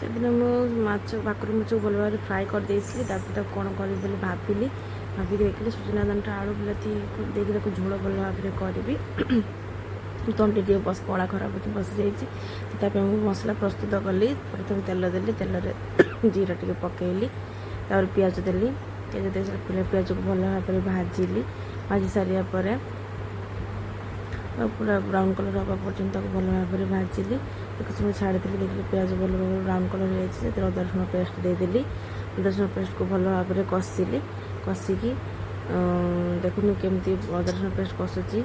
ସେଦିନ ମୁଁ ମାଛ ଭାକୁର ମାଛକୁ ଭଲ ଭାବରେ ଫ୍ରାଏ କରିଦେଇଥିଲି। ତାପରେ ତାକୁ କ'ଣ କରିବି ବୋଲି ଭାବିକି ଦେଖିଲି ସୁଜନା ଧାନଟା ଆଳୁ ବିଲାତି ଦେଇକି ତାକୁ ଝୋଳ ଭଲ ଭାବରେ କରିବି। ତଣ୍ଟି ଟିକେ କଳା ଖରାପ ଅଛି ବସିଯାଇଛି। ତା ପାଇଁ ମୁଁ ମସଲା ପ୍ରସ୍ତୁତ କଲି। ପ୍ରଥମେ ତେଲ ଦେଲି, ତେଲରେ ଜିରା ଟିକେ ପକାଇଲି, ତାପରେ ପିଆଜ ଦେଲି। ପିଆଜ ଦେଇ ସାରିଲା ପିଆଜକୁ ଭଲ ଭାବରେ ଭାଜି ସାରିବା ପରେ ପୁରା ବ୍ରାଉନ୍ କଲର୍ ହେବା ପର୍ଯ୍ୟନ୍ତ ତାକୁ ଭଲ ଭାବରେ ଭାଜିଲି। କିଛି ସମୟ ଛାଡ଼ିଦେଲି, ଦେଖିଲି ପିଆଜ ଭଲ ଭାବରେ ବ୍ରାଉନ୍ କଲର୍ ହେଇଯାଇଛି। ସେଥିରେ ଅଦା ରସୁଣ ପେଷ୍ଟ ଦେଇଦେଲି। ଅଦା ରସୁଣ ପେଷ୍ଟକୁ ଭଲ ଭାବରେ କଷିକି ଦେଖୁନୁ କେମିତି ଅଦା ରସୁଣ ପେଷ୍ଟ କଷୁଛି।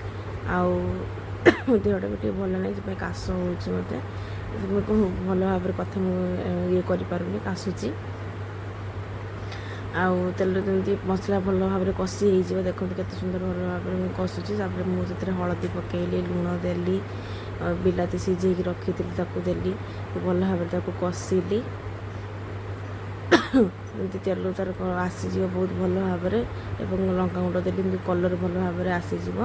ଆଉ ଦେହଟା ବି ଟିକେ ଭଲ ନାହିଁ, ସେଥିପାଇଁ କାଶ ହେଉଛି ମୋତେ। ଭଲ ଭାବରେ କଥା ମୁଁ ଇଏ କରିପାରୁନି, କାଶୁଛି। ଆଉ ତେଲରେ ଯେମିତି ମସଲା ଭଲ ଭାବରେ କଷି ହେଇଯିବ, ଦେଖନ୍ତୁ କେତେ ସୁନ୍ଦର ଭଲ ଭାବରେ ମୁଁ କଷୁଛି। ତାପରେ ମୁଁ ସେଥିରେ ହଳଦୀ ପକାଇଲି, ଲୁଣ ଦେଲି, ବିଲାତି ସିଝେଇକି ରଖିଥିଲି ତାକୁ ଦେଲି, ଭଲ ଭାବରେ ତାକୁ କଷିଲି। ଏମିତି ତେଲ ତାର ଆସିଯିବ ବହୁତ ଭଲ ଭାବରେ, ଏବଂ ଲଙ୍କାଗୁଣ୍ଡ ଦେଲି ଏମିତି କଲର୍ ଭଲ ଭାବରେ ଆସିଯିବ।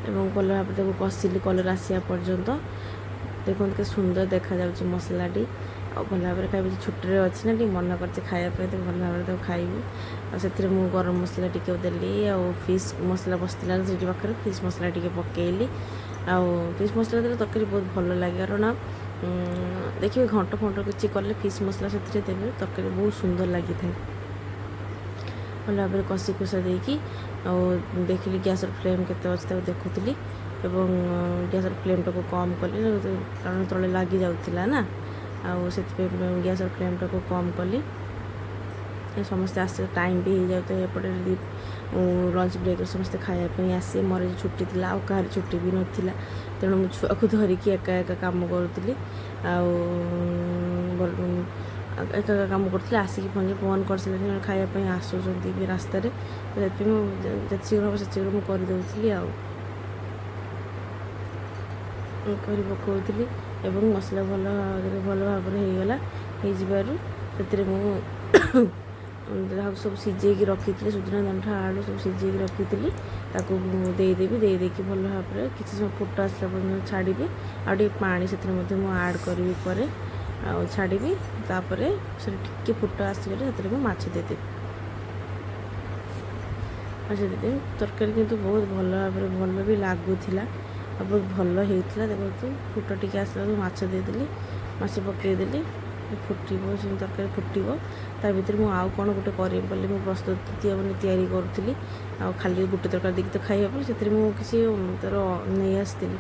ଏବଂ ଭଲ ଭାବରେ ତାକୁ କଷିଲି କଲର୍ ଆସିବା ପର୍ଯ୍ୟନ୍ତ। ଦେଖନ୍ତୁ କେତେ ସୁନ୍ଦର ଦେଖାଯାଉଛି ମସଲାଟି। ଆଉ ଭଲ ଭାବରେ ଖାଇବି, ଛୁଟିରେ ଅଛି ନା, ଟିକେ ମନେ କରିଛି ଖାଇବା ପାଇଁ, ତ ଭଲ ଭାବରେ ତାକୁ ଖାଇବି। ଆଉ ସେଥିରେ ମୁଁ ଗରମ ମସଲା ଟିକେ ଦେଲି, ଆଉ ଫିସ୍ ମସଲା ବସିଥିଲା ସେଠି ପାଖରେ, ଫିସ୍ ମସଲା ଟିକେ ପକାଇଲି। ଆଉ ଫିସ୍ ମସଲା ଦେଲେ ତରକାରୀ ବହୁତ ଭଲ ଲାଗେ, କାରଣ ଦେଖିବେ ଘଣ୍ଟ କିଛି କଲେ ଫିସ୍ ମସଲା ସେଥିରେ ଦେଲେ ତରକାରୀ ବହୁତ ସୁନ୍ଦର ଲାଗିଥାଏ। ଭଲ ଭାବରେ କଷି କୁଷା ଦେଇକି ଆଉ ଦେଖିଲି ଗ୍ୟାସ୍ର ଫ୍ଲେମ୍ କେତେ ଅଛି ତାକୁ ଦେଖୁଥିଲି, ଏବଂ ଗ୍ୟାସ୍ର ଫ୍ଲେମ୍ଟାକୁ କମ୍ କଲି, କାରଣ ତଳେ ଲାଗି ଯାଉଥିଲା ନା। ଆଉ ସେଥିପାଇଁ ଗ୍ୟାସ୍ର ଫ୍ଲେମ୍ଟାକୁ କମ୍ କଲି। ସମସ୍ତେ ଆସିବା ଟାଇମ୍ ବି ହେଇଯାଉଥାଏ, ଏପଟେ ଲଞ୍ଚ ବ୍ରେକ୍ରେ ସମସ୍ତେ ଖାଇବା ପାଇଁ ଆସିବେ। ମୋର ଆଜି ଛୁଟି ଥିଲା, ଆଉ କାହାର ଛୁଟି ବି ନଥିଲା, ତେଣୁ ମୁଁ ଛୁଆକୁ ଧରିକି ଏକା କାମ କରୁଥିଲି। ଆଉ ଏକା କାମ କରୁଥିଲି। ଆସିକି ଫୋନ୍ କରିସାରିଲେଣି, ଖାଇବା ପାଇଁ ଆସୁଛନ୍ତି ବି ରାସ୍ତାରେ, ତ ସେଥିପାଇଁ ମୁଁ ଯେତେ ଶୀଘ୍ର ହେବ ସେତେ ଶୀଘ୍ର ମୁଁ କରିଦେଉଥିଲି ଆଉ କରି ପକାଉଥିଲି। ଏବଂ ମସଲା ଭଲ ଭାବରେ ହେଇଯିବାରୁ ସେଥିରେ ମୁଁ ଯାହାକୁ ସବୁ ସିଝେଇକି ରଖିଥିଲି, ସୁଜନା ଧାନ ଆଳୁ ସବୁ ସିଝେଇକି ରଖିଥିଲି, ତାକୁ ଦେଇକି ଭଲ ଭାବରେ କିଛି ସମୟ ଫୁଟ ଆସିଲା ପର୍ଯ୍ୟନ୍ତ ଛାଡ଼ିବି। ଆଉ ଟିକେ ପାଣି ସେଥିରେ ମଧ୍ୟ ମୁଁ ଆଡ଼୍ କରିବି ପରେ, ଆଉ ଛାଡ଼ିବି। ତାପରେ ସେଠି ଟିକେ ଫୁଟ ଆସିଗଲେ ସେଥିରେ ମୁଁ ମାଛ ଦେଇଦେବି। ତରକାରୀ କିନ୍ତୁ ବହୁତ ଭଲ ଭାବରେ ଭଲ ବି ଲାଗୁଥିଲା, ଆଉ ବହୁତ ଭଲ ହେଇଥିଲା। ଦେଖନ୍ତୁ ଫୁଟ ଟିକେ ଆସିଲା ବେଳକୁ ମାଛ ଦେଇଦେଲି, ମାଛ ପକାଇଦେଲି, ଫୁଟିବ, ସେ ତରକାରୀ ଫୁଟିବ। ତା ଭିତରେ ମୁଁ ଆଉ କ'ଣ ଗୋଟେ କରିବି ବୋଲି ମୁଁ ତିଆରି କରୁଥିଲି। ଆଉ ଖାଲି ଗୋଟେ ତରକାରୀ ଦେଇକି ତ ଖାଇହେବନି, ସେଥିରେ ମୁଁ କିଛି ତା'ର ନେଇ ଆସିଥିଲି